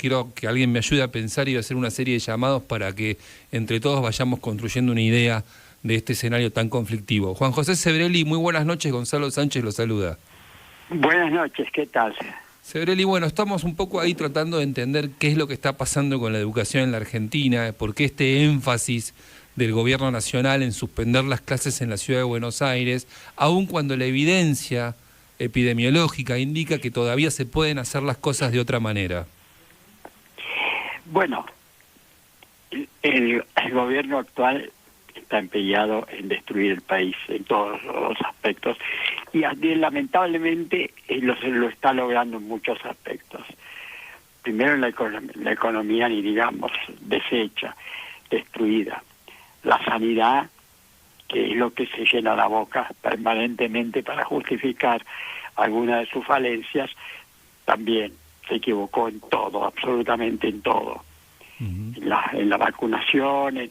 quiero que alguien me ayude a pensar y a hacer una serie de llamados para que entre todos vayamos construyendo una idea de este escenario tan conflictivo. Juan José Sebrelli, muy buenas noches, Gonzalo Sánchez lo saluda. Buenas noches, ¿qué tal? Sebrelli, bueno, estamos un poco ahí tratando de entender qué es lo que está pasando con la educación en la Argentina, por qué este énfasis del gobierno nacional en suspender las clases en la ciudad de Buenos Aires, aun cuando la evidencia epidemiológica indica que todavía se pueden hacer las cosas de otra manera. Bueno, el gobierno actual está empeñado en destruir el país en todos los aspectos y lamentablemente lo está logrando en muchos aspectos. Primero la economía, ni digamos, deshecha, destruida. La sanidad, que es lo que se llena la boca permanentemente para justificar alguna de sus falencias, también se equivocó en todo, absolutamente en todo. En la vacunación, en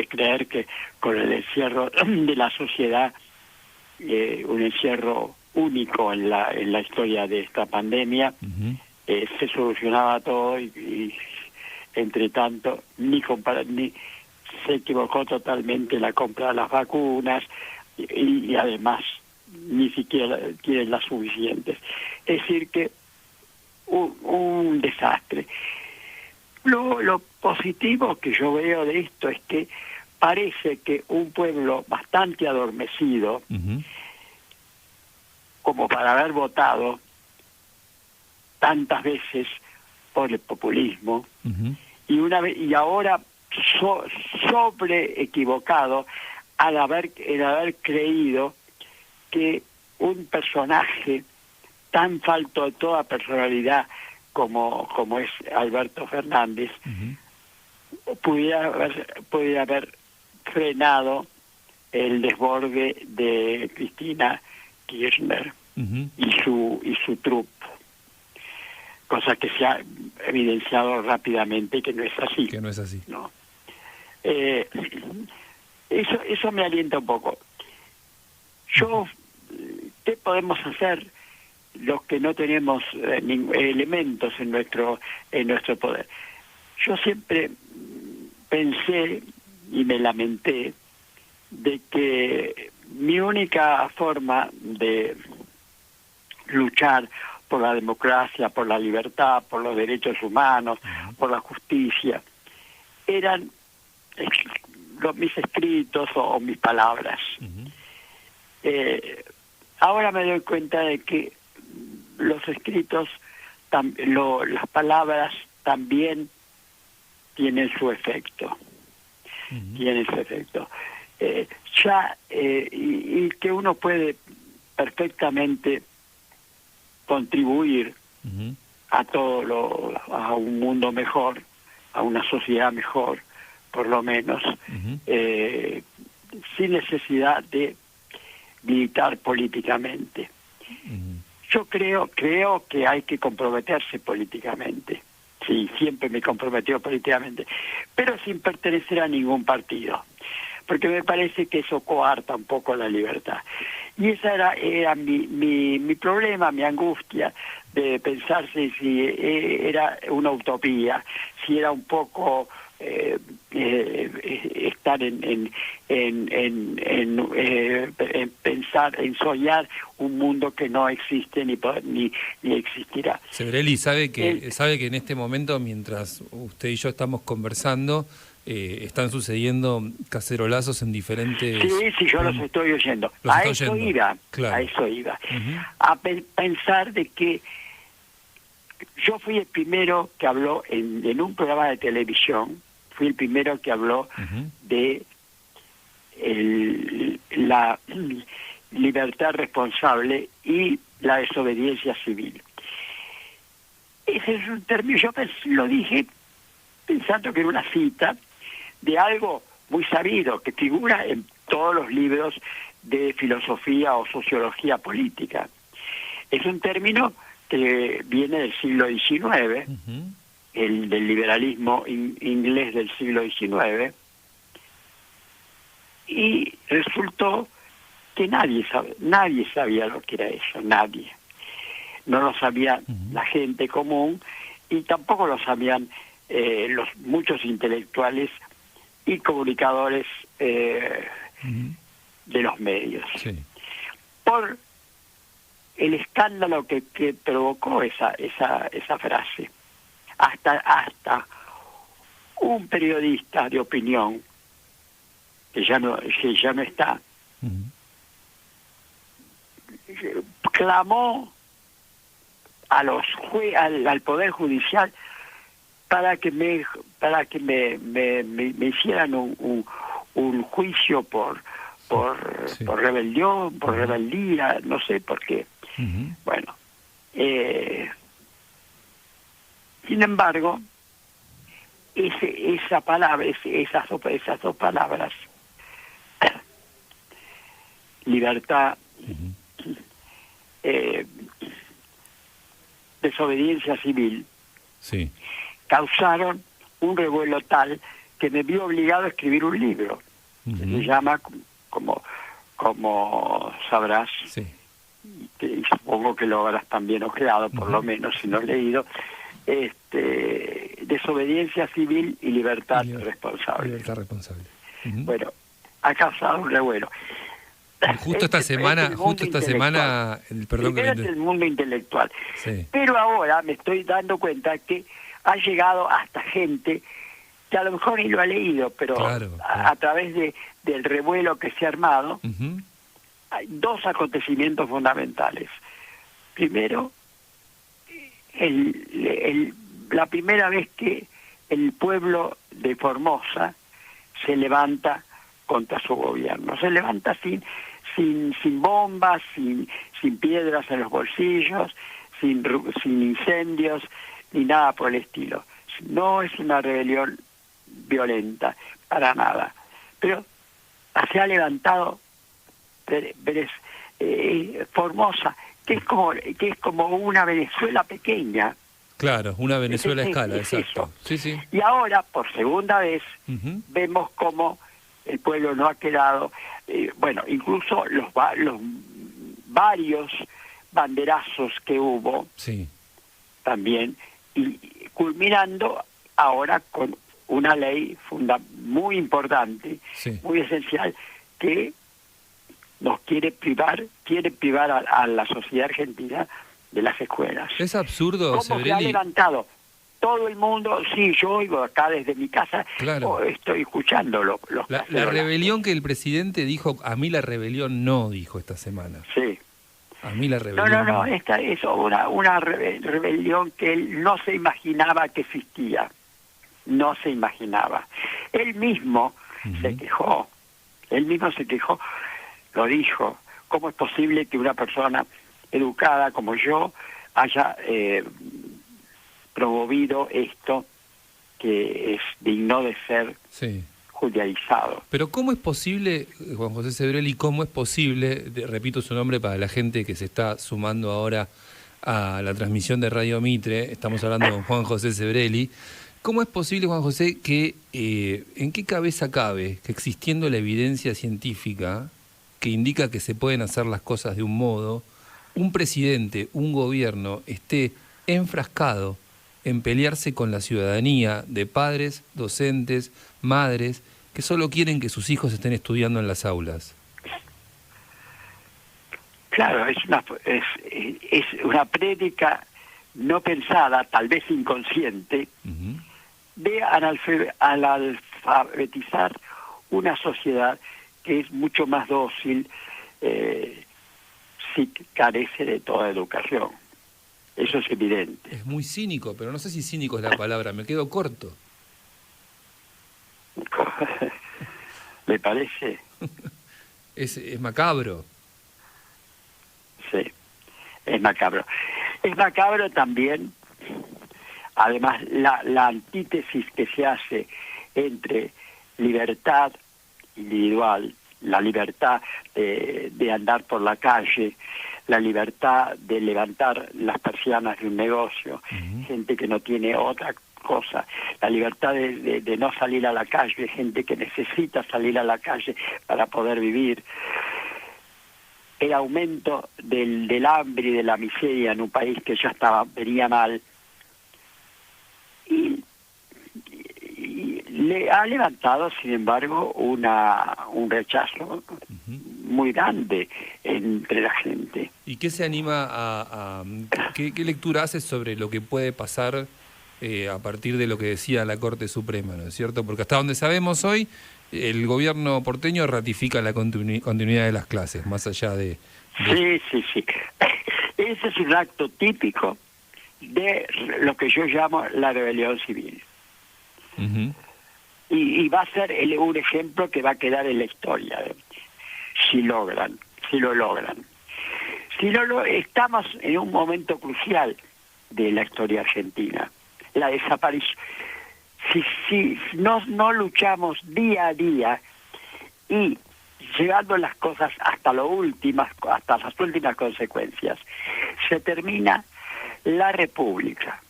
creer que con el encierro de la sociedad, un encierro único en la historia de esta pandemia, se solucionaba todo y entre tanto ni se equivocó totalmente en la compra de las vacunas y además ni siquiera tienen las suficientes. Es decir que un desastre. Lo positivo que yo veo de esto es que parece que un pueblo bastante adormecido, como para haber votado tantas veces por el populismo, y ahora sobre equivocado al haber creído que un personaje tan falto de toda personalidad como es Alberto Fernández, pudiera haber frenado el desborde de Cristina Kirchner y su trupe, cosa que se ha evidenciado rápidamente que no es así. Que no es así. ¿No? Eso me alienta un poco. ¿Qué podemos hacer los que no tenemos elementos en nuestro poder? Yo siempre pensé y me lamenté de que mi única forma de luchar por la democracia, por la libertad, por los derechos humanos, por la justicia, eran mis escritos o mis palabras. Ahora me doy cuenta de que los escritos, las palabras también tienen su efecto. Tienen su efecto. Y que uno puede perfectamente contribuir a a un mundo mejor, a una sociedad mejor, por lo menos, sin necesidad de militar políticamente. Yo creo que hay que comprometerse políticamente. Sí, siempre me he comprometido políticamente, pero sin pertenecer a ningún partido, porque me parece que eso coarta un poco la libertad. Y esa era mi problema, mi angustia, de pensarse si era una utopía, si era un poco estar en pensar, en soñar un mundo que no existe ni existirá. Sebrelli, sabe que en este momento, mientras usted y yo estamos conversando, están sucediendo cacerolazos en diferentes... Sí, yo los estoy oyendo. A eso iba. A pensar de que yo fui el primero que habló en un programa de televisión, fui el primero que habló de la libertad responsable y la desobediencia civil. Ese es un término, yo lo dije pensando que era una cita de algo muy sabido, que figura en todos los libros de filosofía o sociología política. Es un término que viene del siglo XIX, del liberalismo inglés del siglo XIX, y resultó que nadie sabía lo que era eso, nadie. no lo sabía la gente común y tampoco lo sabían los muchos intelectuales y comunicadores de los medios. Sí. Por el escándalo que provocó esa frase. Hasta un periodista de opinión que ya no está, clamó a al Poder Judicial para que me hicieran un juicio por rebelión, por rebeldía, no sé por qué. Bueno, sin embargo, esas dos palabras, libertad, desobediencia civil, sí, causaron un revuelo tal que me vi obligado a escribir un libro que se llama, como sabrás, sí, y supongo que lo habrás también ojeado, por lo menos, si no leído, desobediencia civil y libertad responsable. Libertad responsable. Bueno, ha causado un revuelo. Justo esta semana, perdón, primero es el mundo intelectual. Sí. Pero ahora me estoy dando cuenta que ha llegado hasta gente que a lo mejor ni lo ha leído, pero claro. A través del revuelo que se ha armado, hay dos acontecimientos fundamentales. Primero, la primera vez que el pueblo de Formosa se levanta contra su gobierno. Se levanta sin bombas, sin piedras en los bolsillos, sin incendios, ni nada por el estilo. No es una rebelión violenta, para nada. Pero se ha levantado Formosa, que es como una Venezuela pequeña. Claro, una Venezuela a escala, exacto. Eso. Sí, sí. Y ahora, por segunda vez, vemos cómo el pueblo no ha quedado, incluso los varios banderazos que hubo, sí, también, y culminando ahora con una ley muy importante, sí, muy esencial, que nos quiere privar a la sociedad argentina de las escuelas. Es absurdo, ¿Cómo se ha Sebrelli? levantado todo el mundo? Sí, yo oigo acá desde mi casa, Claro. Estoy escuchando los la rebelión que el presidente dijo, a mí la rebelión no, dijo esta semana. Sí. A mí la rebelión No, esta es una rebelión que él no se imaginaba que existía. No se imaginaba. Él mismo se quejó, lo dijo. ¿Cómo es posible que una persona educada como yo haya promovido esto que es digno de ser judicializado? Pero ¿cómo es posible, Juan José Sebrelli, cómo es posible, repito su nombre para la gente que se está sumando ahora a la transmisión de Radio Mitre, estamos hablando con Juan José Sebrelli, ¿cómo es posible, Juan José, que en qué cabeza cabe que existiendo la evidencia científica que indica que se pueden hacer las cosas de un modo, un presidente, un gobierno esté enfrascado en pelearse con la ciudadanía de padres, docentes, madres, que solo quieren que sus hijos estén estudiando en las aulas? Claro, es una prédica no pensada, tal vez inconsciente, de alfabetizar una sociedad que es mucho más dócil si carece de toda educación. Eso es evidente. Es muy cínico, pero no sé si cínico es la palabra, me quedo corto. ¿Le parece? Es macabro. Sí, es macabro. Es macabro también, además, la antítesis que se hace entre libertad individual, la libertad de andar por la calle, la libertad de levantar las persianas de un negocio, gente que no tiene otra cosa, la libertad de no salir a la calle, gente que necesita salir a la calle para poder vivir. el aumento del hambre y de la miseria en un país que ya venía mal, y le ha levantado, sin embargo, un rechazo muy grande entre la gente. ¿Y qué se anima qué lectura hace sobre lo que puede pasar a partir de lo que decía la Corte Suprema, ¿no es cierto? Porque hasta donde sabemos hoy, el gobierno porteño ratifica la continuidad de las clases, más allá de... Sí. Ese es un acto típico de lo que yo llamo la rebelión civil. Uh-huh. Y va a ser un ejemplo que va a quedar en la historia, si lo logran. Estamos en un momento crucial de la historia argentina. La desaparición. Si no luchamos día a día y llevando las cosas hasta las últimas consecuencias, se termina la República.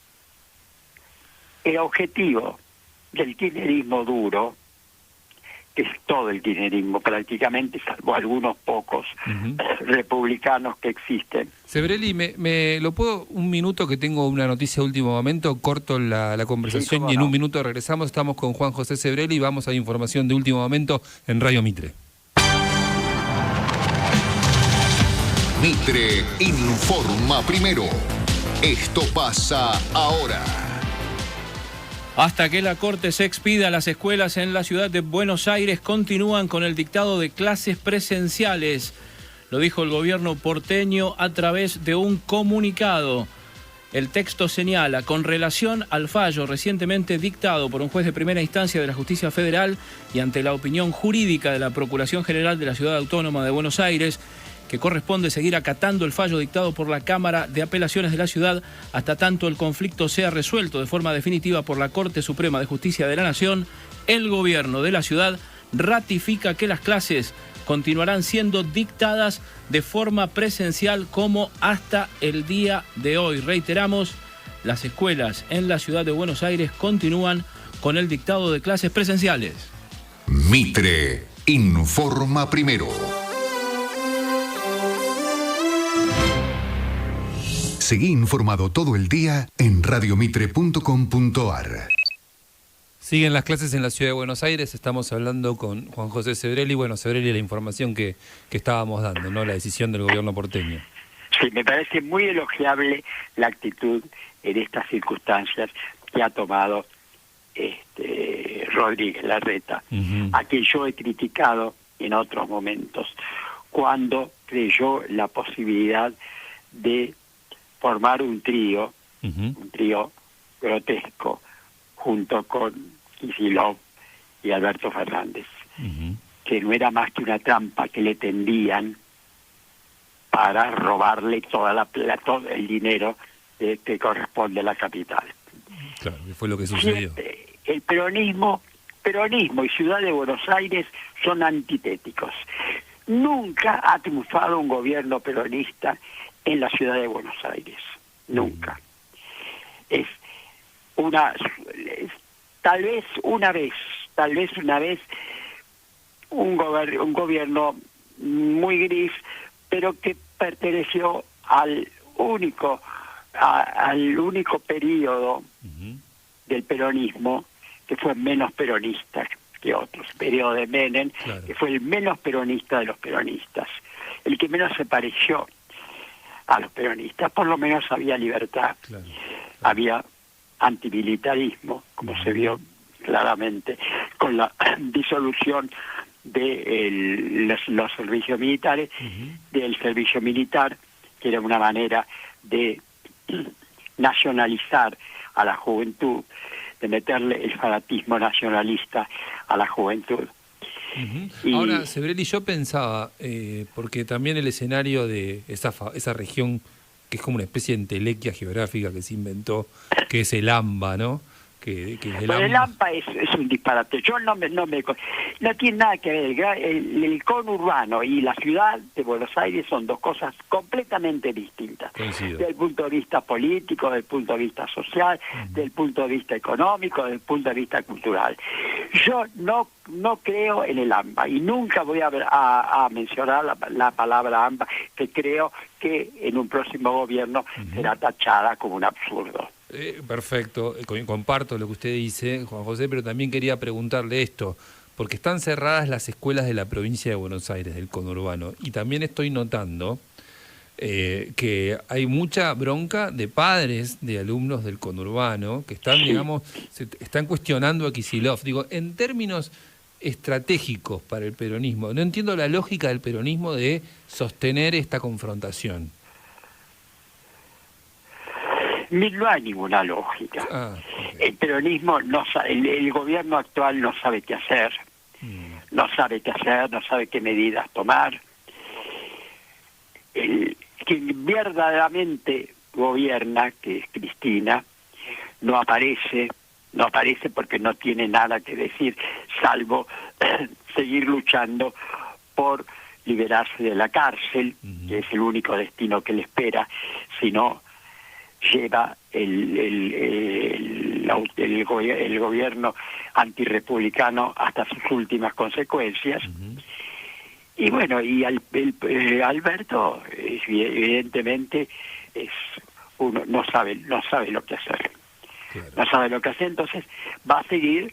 El objetivo del kirchnerismo duro, que es todo el kirchnerismo prácticamente, salvo algunos pocos republicanos que existen. Sebrelli, ¿me lo puedo, un minuto que tengo una noticia de último momento, corto la conversación y en un minuto regresamos? Estamos con Juan José Sebrelli y vamos a información de último momento en Radio Mitre. Mitre informa primero. Esto pasa ahora. Hasta que la Corte se expida, las escuelas en la ciudad de Buenos Aires continúan con el dictado de clases presenciales. Lo dijo el gobierno porteño a través de un comunicado. El texto señala, con relación al fallo recientemente dictado por un juez de primera instancia de la Justicia Federal y ante la opinión jurídica de la Procuración General de la Ciudad Autónoma de Buenos Aires, que corresponde seguir acatando el fallo dictado por la Cámara de Apelaciones de la ciudad hasta tanto el conflicto sea resuelto de forma definitiva por la Corte Suprema de Justicia de la Nación, el gobierno de la ciudad ratifica que las clases continuarán siendo dictadas de forma presencial como hasta el día de hoy. Reiteramos, las escuelas en la ciudad de Buenos Aires continúan con el dictado de clases presenciales. Mitre informa primero. Seguí informado todo el día en radiomitre.com.ar. Siguen las clases en la ciudad de Buenos Aires, estamos hablando con Juan José Sebrelli. Bueno, Sebrelli, la información que estábamos dando, ¿no? La decisión del gobierno porteño. Sí, me parece muy elogiable la actitud en estas circunstancias que ha tomado Rodríguez Larreta, a quien yo he criticado en otros momentos, cuando creyó la posibilidad de formar un trío grotesco, junto con Kicillof y Alberto Fernández, que no era más que una trampa que le tendían para robarle todo el dinero que corresponde a la capital. Claro, que fue lo que sucedió. Siempre el peronismo y Ciudad de Buenos Aires son antitéticos. Nunca ha triunfado un gobierno peronista en la ciudad de Buenos Aires, nunca. Tal vez una vez un gobierno muy gris, pero que perteneció al único periodo del peronismo que fue menos peronista que otros, periodo de Menem, claro, que fue el menos peronista de los peronistas, el que menos se pareció a los peronistas. Por lo menos había libertad, claro. Había antimilitarismo, como se vio claramente con la disolución de los servicios militares, del servicio militar, que era una manera de nacionalizar a la juventud, de meterle el fanatismo nacionalista a la juventud. Ahora, Sebrelli, yo pensaba, porque también el escenario de esa región, que es como una especie de entelequia geográfica que se inventó, que es el AMBA, ¿no? que el Pero el AMPA... AMPA es un disparate. Yo no tiene nada que ver. El conurbano y la ciudad de Buenos Aires son dos cosas completamente distintas. Coincido. Desde el punto de vista político, desde el punto de vista social, desde el punto de vista económico, desde el punto de vista cultural. Yo no creo en el AMPA y nunca voy a mencionar la palabra AMPA, que creo que en un próximo gobierno será tachada como un absurdo. Perfecto, comparto lo que usted dice, Juan José, pero también quería preguntarle esto, porque están cerradas las escuelas de la provincia de Buenos Aires, del conurbano, y también estoy notando que hay mucha bronca de padres de alumnos del conurbano que están, digamos, están cuestionando a Kicillof. Digo, en términos estratégicos para el peronismo, no entiendo la lógica del peronismo de sostener esta confrontación. No hay ninguna lógica. Okay. El peronismo no sabe, el gobierno actual no sabe qué hacer, no sabe qué medidas tomar. Quien verdaderamente gobierna, que es Cristina, no aparece porque no tiene nada que decir, salvo seguir luchando por liberarse de la cárcel, que es el único destino que le espera, si no lleva el gobierno antirrepublicano hasta sus últimas consecuencias. Y bueno, y Alberto evidentemente no sabe lo que hacer. Claro. No sabe lo que hacer, entonces va a seguir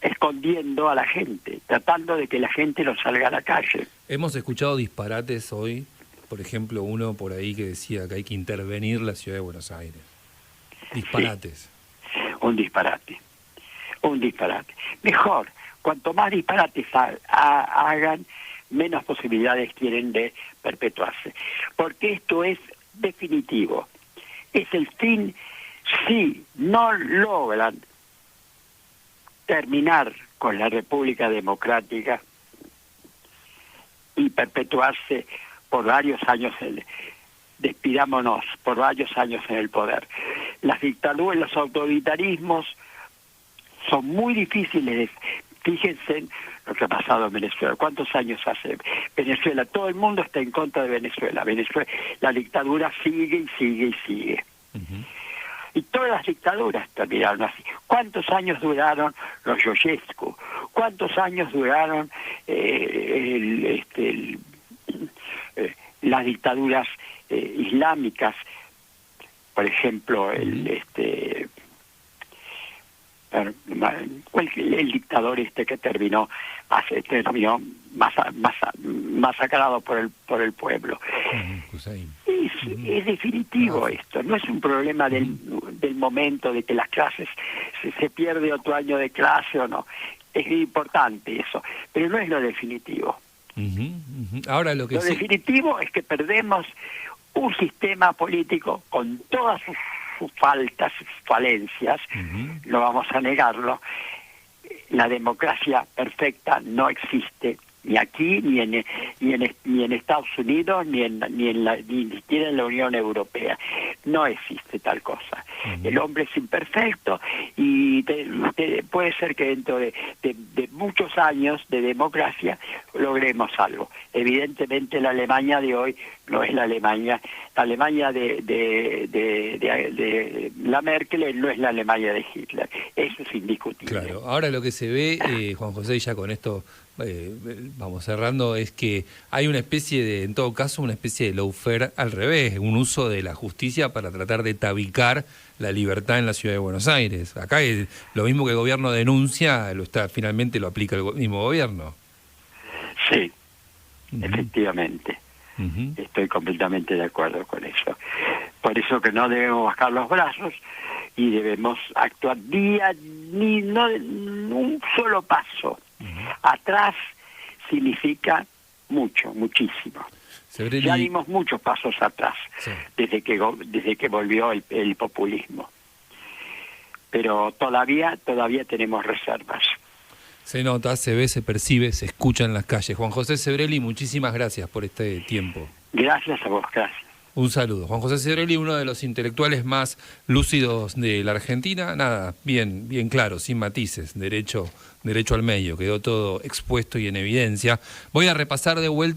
escondiendo a la gente, tratando de que la gente no salga a la calle. Hemos escuchado disparates hoy, por ejemplo, uno por ahí que decía que hay que intervenir la ciudad de Buenos Aires. Disparates. Sí, un disparate. Mejor, cuanto más disparates hagan, menos posibilidades tienen de perpetuarse. Porque esto es definitivo. Es el fin. Si no logran terminar con la República Democrática y perpetuarse por varios años, despidámonos, por varios años en el poder. Las dictaduras, los autoritarismos son muy difíciles. Fíjense en lo que ha pasado en Venezuela. ¿Cuántos años hace Venezuela? Todo el mundo está en contra de Venezuela. La dictadura sigue y sigue y sigue. Y todas las dictaduras terminaron así. ¿Cuántos años duraron los Ceausescu? ¿Cuántos años duraron las dictaduras islámicas? Por ejemplo, el dictador que terminó masacrado por el pueblo. Es definitivo esto, no es un problema del momento de que las clases se pierde otro año de clase o no. Es importante eso, pero no es lo definitivo. Ahora lo definitivo es que perdemos un sistema político con todas sus faltas, sus falencias, no vamos a negarlo. La democracia perfecta no existe ni aquí, ni en Estados Unidos, ni siquiera en la Unión Europea. No existe tal cosa. El hombre es imperfecto y puede ser que dentro de muchos años de democracia logremos algo. Evidentemente la Alemania de hoy no es la Alemania de la Merkel, no es la Alemania de Hitler. Eso es indiscutible. Claro, ahora lo que se ve, Juan José, y ya con esto vamos cerrando, es que hay una especie de, en todo caso, una especie de lawfare al revés, un uso de la justicia para tratar de tabicar la libertad en la ciudad de Buenos Aires. Acá es lo mismo que el gobierno denuncia, finalmente lo aplica el mismo gobierno. Sí, efectivamente. Estoy completamente de acuerdo con eso. Por eso que no debemos bajar los brazos y debemos actuar no un solo paso. Atrás significa muchísimo. Ya dimos muchos pasos atrás, desde que volvió el populismo. Pero todavía tenemos reservas. Se nota, se ve, se percibe, se escucha en las calles. Juan José Sebrelli, muchísimas gracias por este tiempo. Gracias a vos, gracias. Un saludo. Juan José Cedrelli, uno de los intelectuales más lúcidos de la Argentina. Nada, bien claro, sin matices, derecho al medio, quedó todo expuesto y en evidencia. Voy a repasar de vuelta